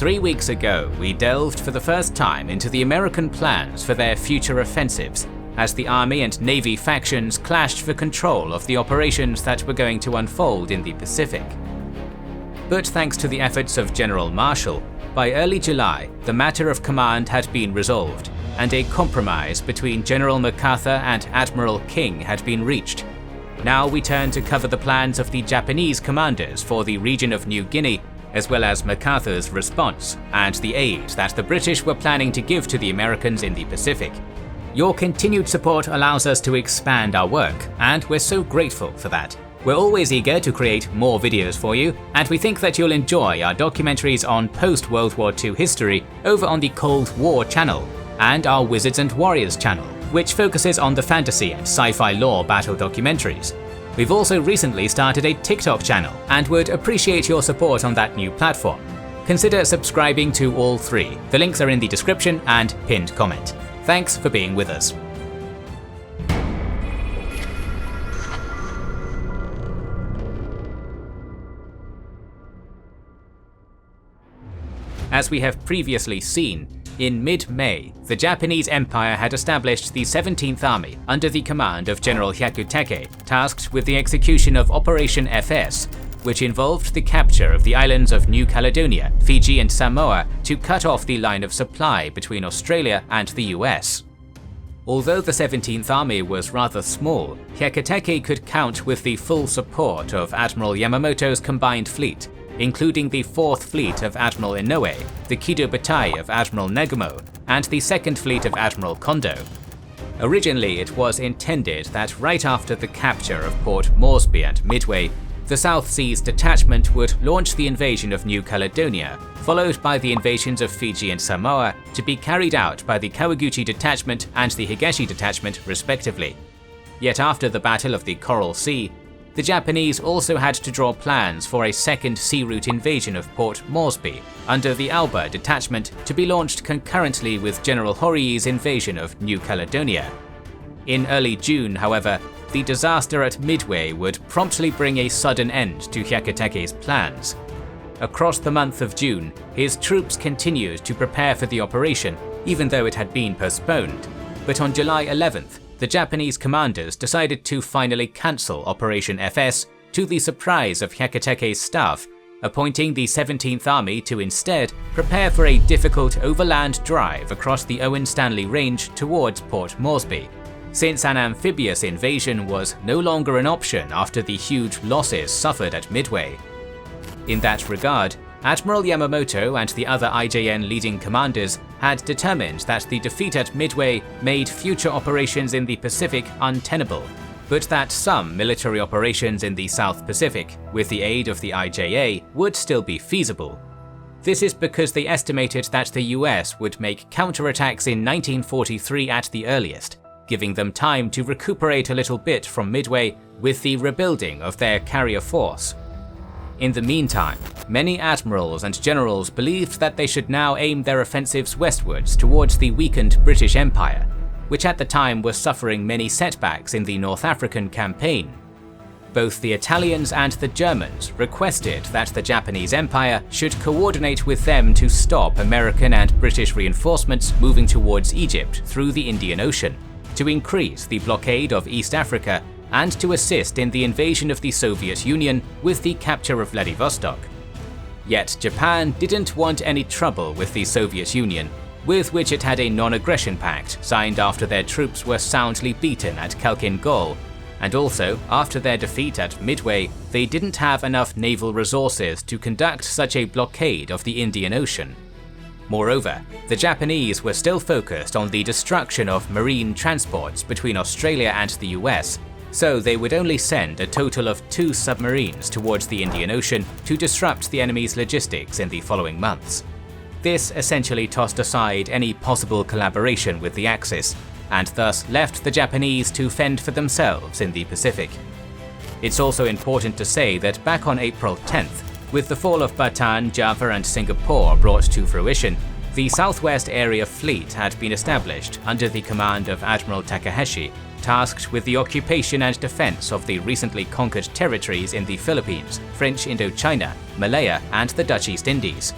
3 weeks ago, we delved for the first time into the American plans for their future offensives, as the Army and Navy factions clashed for control of the operations that were going to unfold in the Pacific. But thanks to the efforts of General Marshall, by early July, the matter of command had been resolved, and a compromise between General MacArthur and Admiral King had been reached. Now we turn to cover the plans of the Japanese commanders for the region of New Guinea, as well as MacArthur's response, and the aid that the British were planning to give to the Americans in the Pacific. Your continued support allows us to expand our work, and we're so grateful for that. We're always eager to create more videos for you, and we think that you'll enjoy our documentaries on post-World War II history over on the Cold War channel, and our Wizards and Warriors channel, which focuses on the fantasy and sci-fi lore battle documentaries. We've also recently started a TikTok channel and would appreciate your support on that new platform. Consider subscribing to all three. The links are in the description and pinned comment. Thanks for being with us. As we have previously seen, in mid-May, the Japanese Empire had established the 17th Army under the command of General Hyakutake, tasked with the execution of Operation FS, which involved the capture of the islands of New Caledonia, Fiji and Samoa to cut off the line of supply between Australia and the US. Although the 17th Army was rather small, Hyakutake could count with the full support of Admiral Yamamoto's combined fleet, including the 4th Fleet of Admiral Inoue, the Kido Butai of Admiral Nagumo, and the 2nd Fleet of Admiral Kondo. Originally, it was intended that right after the capture of Port Moresby and Midway, the South Seas Detachment would launch the invasion of New Caledonia, followed by the invasions of Fiji and Samoa, to be carried out by the Kawaguchi Detachment and the Higashi Detachment respectively. Yet after the Battle of the Coral Sea, the Japanese also had to draw plans for a second sea route invasion of Port Moresby under the Alba Detachment to be launched concurrently with General Horiy's invasion of New Caledonia. In early June, however, the disaster at Midway would promptly bring a sudden end to Hyakutake's plans. Across the month of June, his troops continued to prepare for the operation, even though it had been postponed. But on July 11th, the Japanese commanders decided to finally cancel Operation FS, to the surprise of Hyakutake's staff, appointing the 17th Army to instead prepare for a difficult overland drive across the Owen Stanley Range towards Port Moresby, since an amphibious invasion was no longer an option after the huge losses suffered at Midway. In that regard, Admiral Yamamoto and the other IJN leading commanders had determined that the defeat at Midway made future operations in the Pacific untenable, but that some military operations in the South Pacific, with the aid of the IJA, would still be feasible. This is because they estimated that the US would make counterattacks in 1943 at the earliest, giving them time to recuperate a little bit from Midway with the rebuilding of their carrier force. In the meantime, many admirals and generals believed that they should now aim their offensives westwards towards the weakened British Empire, which at the time was suffering many setbacks in the North African campaign. Both the Italians and the Germans requested that the Japanese Empire should coordinate with them to stop American and British reinforcements moving towards Egypt through the Indian Ocean, to increase the blockade of East Africa, and to assist in the invasion of the Soviet Union with the capture of Vladivostok. Yet Japan didn't want any trouble with the Soviet Union, with which it had a non-aggression pact signed after their troops were soundly beaten at Khalkhin Gol, and also after their defeat at Midway, they didn't have enough naval resources to conduct such a blockade of the Indian Ocean. Moreover, the Japanese were still focused on the destruction of marine transports between Australia and the US, so they would only send a total of 2 submarines towards the Indian Ocean to disrupt the enemy's logistics in the following months. This essentially tossed aside any possible collaboration with the Axis, and thus left the Japanese to fend for themselves in the Pacific. It's also important to say that back on April 10th, with the fall of Bataan, Java and Singapore brought to fruition, the Southwest Area Fleet had been established under the command of Admiral Takahashi, tasked with the occupation and defense of the recently conquered territories in the Philippines, French Indochina, Malaya and the Dutch East Indies.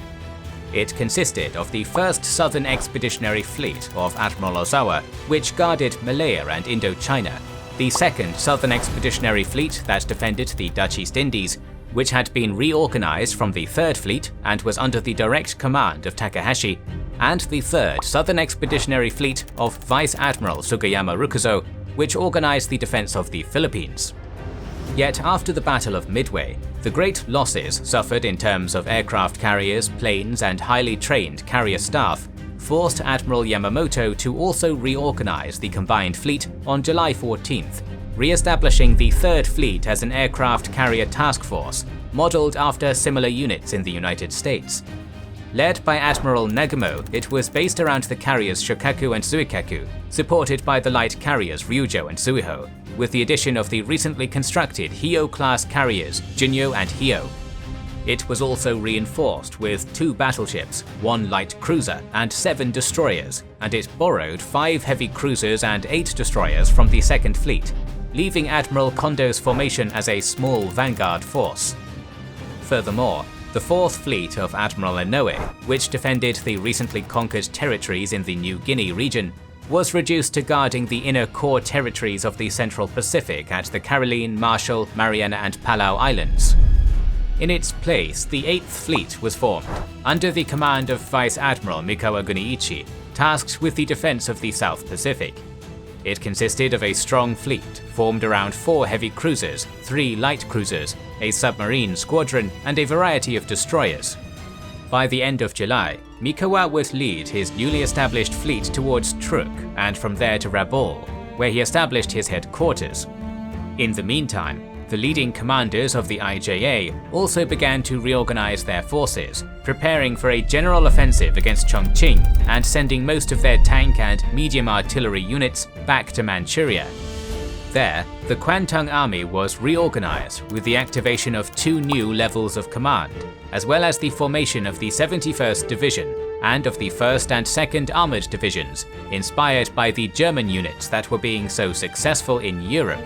It consisted of the 1st Southern Expeditionary Fleet of Admiral Ozawa, which guarded Malaya and Indochina, the 2nd Southern Expeditionary Fleet that defended the Dutch East Indies, which had been reorganized from the 3rd Fleet and was under the direct command of Takahashi, and the 3rd Southern Expeditionary Fleet of Vice Admiral Sugiyama Rukuzo, which organized the defense of the Philippines. Yet after the Battle of Midway, the great losses suffered in terms of aircraft carriers, planes, and highly trained carrier staff forced Admiral Yamamoto to also reorganize the combined fleet on July 14th, re-establishing the 3rd Fleet as an aircraft carrier task force, modeled after similar units in the United States. Led by Admiral Nagumo, it was based around the carriers Shokaku and Suikaku, supported by the light carriers Ryujo and Suiho, with the addition of the recently constructed Hio-class carriers Junyo and Hio. It was also reinforced with 2 battleships, 1 light cruiser, and 7 destroyers, and it borrowed 5 heavy cruisers and 8 destroyers from the 2nd Fleet, leaving Admiral Kondo's formation as a small vanguard force. Furthermore, the 4th Fleet of Admiral Inoue, which defended the recently conquered territories in the New Guinea region, was reduced to guarding the inner core territories of the Central Pacific at the Caroline, Marshall, Mariana and Palau Islands. In its place, the 8th Fleet was formed, under the command of Vice Admiral Mikawa Guniichi, tasked with the defense of the South Pacific. It consisted of a strong fleet, formed around 4 heavy cruisers, 3 light cruisers, a submarine squadron, and a variety of destroyers. By the end of July, Mikawa would lead his newly established fleet towards Truk and from there to Rabaul, where he established his headquarters. In the meantime, the leading commanders of the IJA also began to reorganize their forces, preparing for a general offensive against Chongqing and sending most of their tank and medium artillery units back to Manchuria. There, the Kwantung Army was reorganized with the activation of 2 new levels of command, as well as the formation of the 71st Division and of the 1st and 2nd Armored Divisions, inspired by the German units that were being so successful in Europe.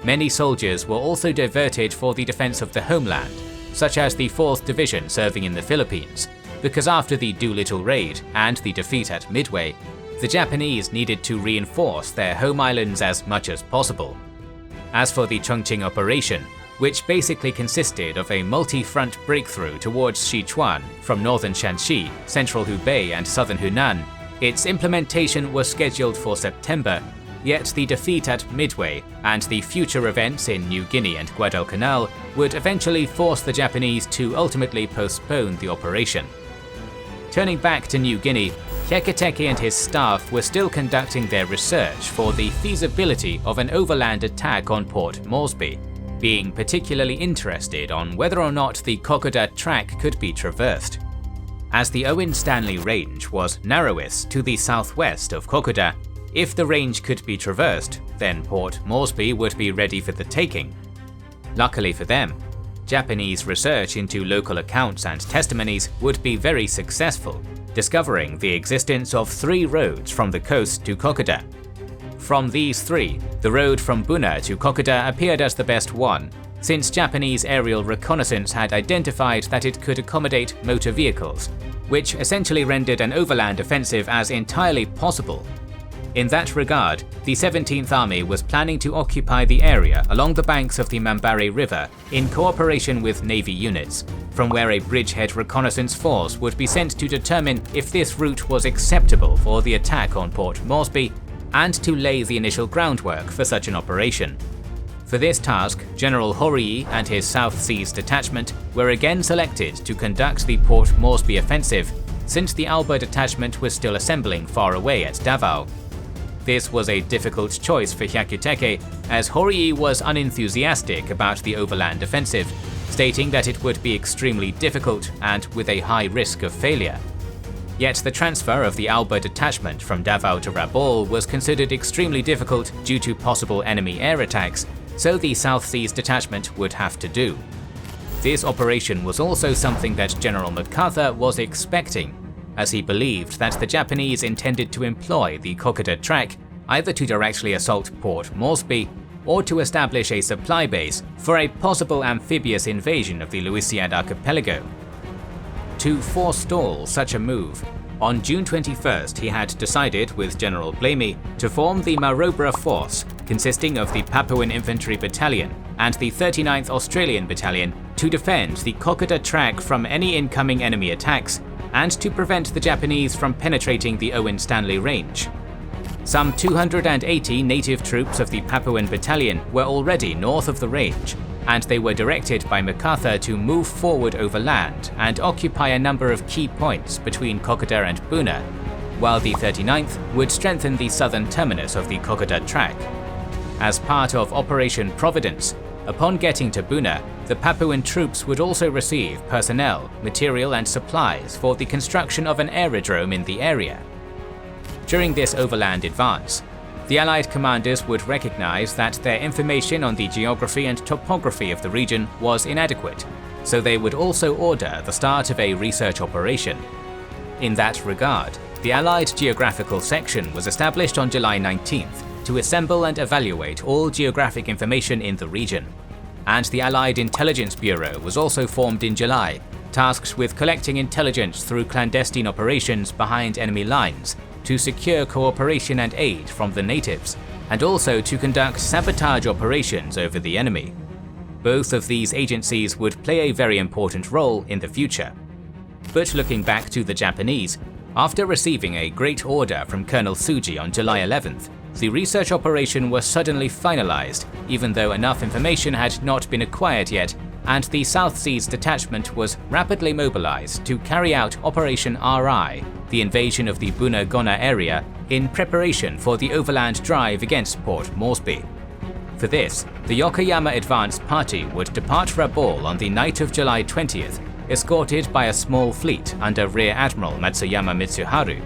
Many soldiers were also diverted for the defense of the homeland, such as the 4th Division serving in the Philippines, because after the Doolittle Raid and the defeat at Midway, the Japanese needed to reinforce their home islands as much as possible. As for the Chongqing operation, which basically consisted of a multi-front breakthrough towards Sichuan from northern Shanxi, central Hubei and southern Hunan, its implementation was scheduled for September, yet the defeat at Midway and the future events in New Guinea and Guadalcanal would eventually force the Japanese to ultimately postpone the operation. Turning back to New Guinea, Hyakutake and his staff were still conducting their research for the feasibility of an overland attack on Port Moresby, being particularly interested on whether or not the Kokoda track could be traversed. As the Owen Stanley Range was narrowest to the southwest of Kokoda, if the range could be traversed, then Port Moresby would be ready for the taking. Luckily for them, Japanese research into local accounts and testimonies would be very successful, discovering the existence of 3 roads from the coast to Kokoda. From these 3, the road from Buna to Kokoda appeared as the best one, since Japanese aerial reconnaissance had identified that it could accommodate motor vehicles, which essentially rendered an overland offensive as entirely possible. In that regard, the 17th Army was planning to occupy the area along the banks of the Mambare River in cooperation with Navy units, from where a bridgehead reconnaissance force would be sent to determine if this route was acceptable for the attack on Port Moresby and to lay the initial groundwork for such an operation. For this task, General Horii and his South Seas Detachment were again selected to conduct the Port Moresby offensive, since the Alba Detachment was still assembling far away at Davao. This was a difficult choice for Hyakutake, as Horii was unenthusiastic about the overland offensive, stating that it would be extremely difficult and with a high risk of failure. Yet the transfer of the Alba detachment from Davao to Rabaul was considered extremely difficult due to possible enemy air attacks, so the South Seas Detachment would have to do. This operation was also something that General MacArthur was expecting, as he believed that the Japanese intended to employ the Kokoda track either to directly assault Port Moresby or to establish a supply base for a possible amphibious invasion of the Louisiade archipelago. to forestall such a move. On June 21st, he had decided with General Blamey to form the Marobra Force, consisting of the Papuan Infantry Battalion and the 39th Australian Battalion, to defend the Kokoda track from any incoming enemy attacks and to prevent the Japanese from penetrating the Owen Stanley Range. Some 280 native troops of the Papuan Battalion were already north of the range, and they were directed by MacArthur to move forward overland and occupy a number of key points between Kokoda and Buna, while the 39th would strengthen the southern terminus of the Kokoda track. As part of Operation Providence, upon getting to Buna, the Papuan troops would also receive personnel, material and supplies for the construction of an aerodrome in the area. During this overland advance, the Allied commanders would recognize that their information on the geography and topography of the region was inadequate, so they would also order the start of a research operation. In that regard, the Allied Geographical Section was established on July 19th to assemble and evaluate all geographic information in the region, and the Allied Intelligence Bureau was also formed in July, tasked with collecting intelligence through clandestine operations behind enemy lines to secure cooperation and aid from the natives, and also to conduct sabotage operations over the enemy. Both of these agencies would play a very important role in the future. But looking back to the Japanese, after receiving a great order from Colonel Tsuji on July 11th, the research operation was suddenly finalized, even though enough information had not been acquired yet, and the South Seas Detachment was rapidly mobilized to carry out Operation RI, the invasion of the Buna-Gona area, in preparation for the overland drive against Port Moresby. For this, the Yokoyama advance party would depart Rabaul on the night of July 20th, escorted by a small fleet under Rear Admiral Matsuyama Mitsuharu.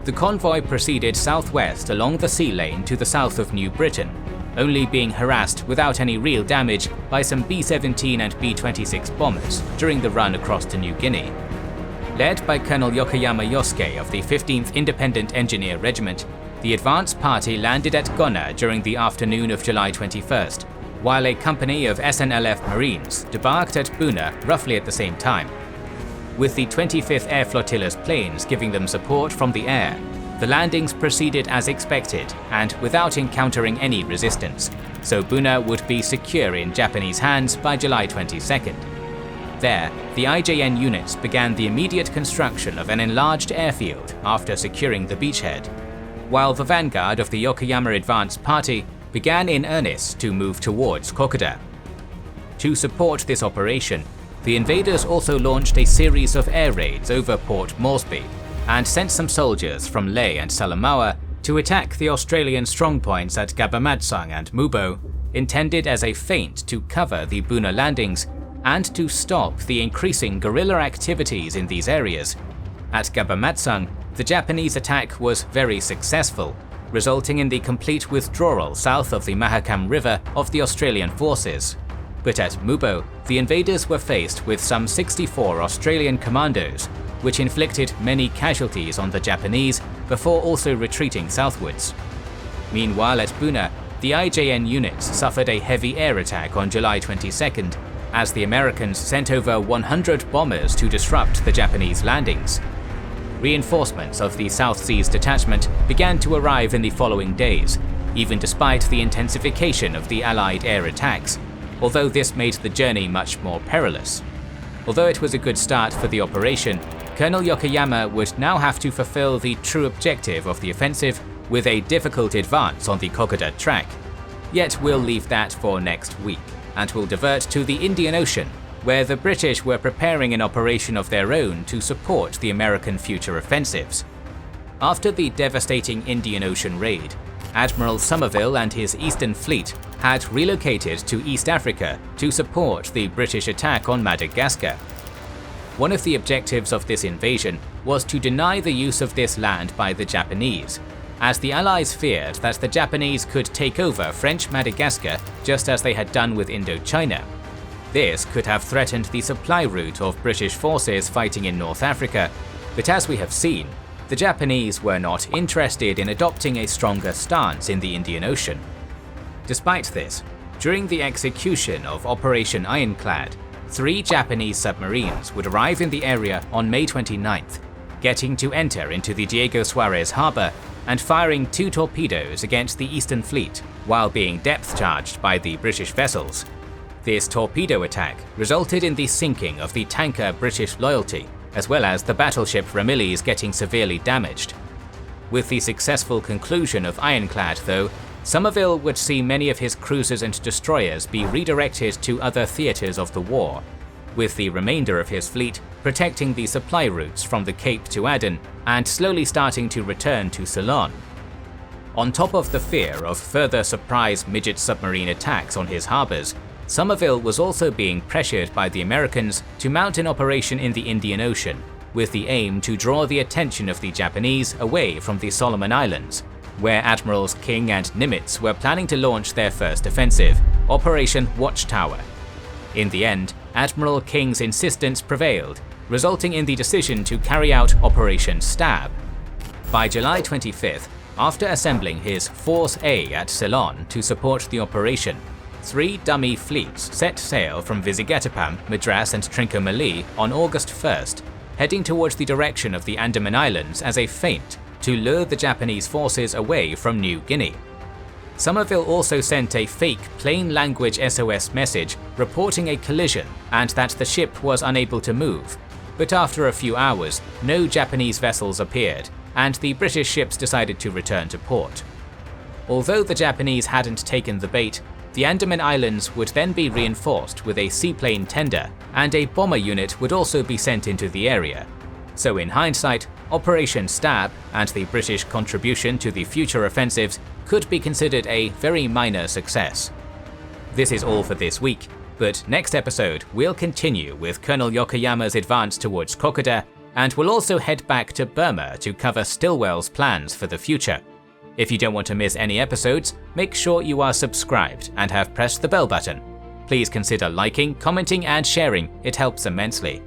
The convoy proceeded southwest along the sea lane to the south of New Britain, only being harassed without any real damage by some B-17 and B-26 bombers during the run across to New Guinea. Led by Colonel Yokoyama Yosuke of the 15th Independent Engineer Regiment, the advance party landed at Gona during the afternoon of July 21st, while a company of SNLF Marines debarked at Buna roughly at the same time. With the 25th Air Flotilla's planes giving them support from the air, the landings proceeded as expected and without encountering any resistance, so Buna would be secure in Japanese hands by July 22nd. There, the IJN units began the immediate construction of an enlarged airfield after securing the beachhead, while the vanguard of the Yokoyama advance party began in earnest to move towards Kokoda. To support this operation, the invaders also launched a series of air raids over Port Moresby and sent some soldiers from Lae and Salamaua to attack the Australian strongpoints at Gabamatsang and Mubo, intended as a feint to cover the Buna landings and to stop the increasing guerrilla activities in these areas. At Gabamatsang, the Japanese attack was very successful, resulting in the complete withdrawal south of the Mahakam River of the Australian forces. But at Mubo, the invaders were faced with some 64 Australian commandos, which inflicted many casualties on the Japanese before also retreating southwards. Meanwhile at Buna, the IJN units suffered a heavy air attack on July 22nd, as the Americans sent over 100 bombers to disrupt the Japanese landings. Reinforcements of the South Seas Detachment began to arrive in the following days, even despite the intensification of the Allied air attacks, although this made the journey much more perilous. Although it was a good start for the operation, Colonel Yokoyama would now have to fulfill the true objective of the offensive with a difficult advance on the Kokoda track. Yet we'll leave that for next week, and we'll divert to the Indian Ocean, where the British were preparing an operation of their own to support the American future offensives. After the devastating Indian Ocean raid, Admiral Somerville and his Eastern Fleet had relocated to East Africa to support the British attack on Madagascar. One of the objectives of this invasion was to deny the use of this land by the Japanese, as the Allies feared that the Japanese could take over French Madagascar just as they had done with Indochina. This could have threatened the supply route of British forces fighting in North Africa, but as we have seen, the Japanese were not interested in adopting a stronger stance in the Indian Ocean. Despite this, during the execution of Operation Ironclad, 3 Japanese submarines would arrive in the area on May 29th, getting to enter into the Diego Suarez harbour and firing 2 torpedoes against the Eastern Fleet while being depth charged by the British vessels. This torpedo attack resulted in the sinking of the tanker British Loyalty, as well as the battleship Ramillies getting severely damaged. With the successful conclusion of Ironclad though, Somerville would see many of his cruisers and destroyers be redirected to other theatres of the war, with the remainder of his fleet protecting the supply routes from the Cape to Aden and slowly starting to return to Ceylon. On top of the fear of further surprise midget submarine attacks on his harbours, Somerville was also being pressured by the Americans to mount an operation in the Indian Ocean, with the aim to draw the attention of the Japanese away from the Solomon Islands, where Admirals King and Nimitz were planning to launch their first offensive, Operation Watchtower. In the end, Admiral King's insistence prevailed, resulting in the decision to carry out Operation Stab. By July 25th, after assembling his Force A at Ceylon to support the operation, 3 dummy fleets set sail from Visakhapatnam, Madras and Trincomalee on August 1st, heading towards the direction of the Andaman Islands as a feint to lure the Japanese forces away from New Guinea. Somerville also sent a fake plain language SOS message reporting a collision and that the ship was unable to move, but after a few hours, no Japanese vessels appeared, and the British ships decided to return to port. Although the Japanese hadn't taken the bait, the Andaman Islands would then be reinforced with a seaplane tender, and a bomber unit would also be sent into the area. So in hindsight, Operation Stab and the British contribution to the future offensives could be considered a very minor success. This is all for this week, but next episode we'll continue with Colonel Yokoyama's advance towards Kokoda, and we'll also head back to Burma to cover Stilwell's plans for the future. If you don't want to miss any episodes, make sure you are subscribed and have pressed the bell button. Please consider liking, commenting and sharing, it helps immensely.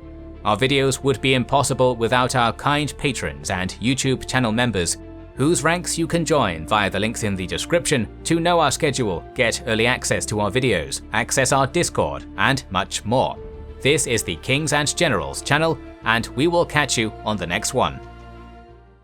Our videos would be impossible without our kind patrons and YouTube channel members, whose ranks you can join via the links in the description to know our schedule, get early access to our videos, access our Discord, and much more. This is the Kings and Generals channel, and we will catch you on the next one.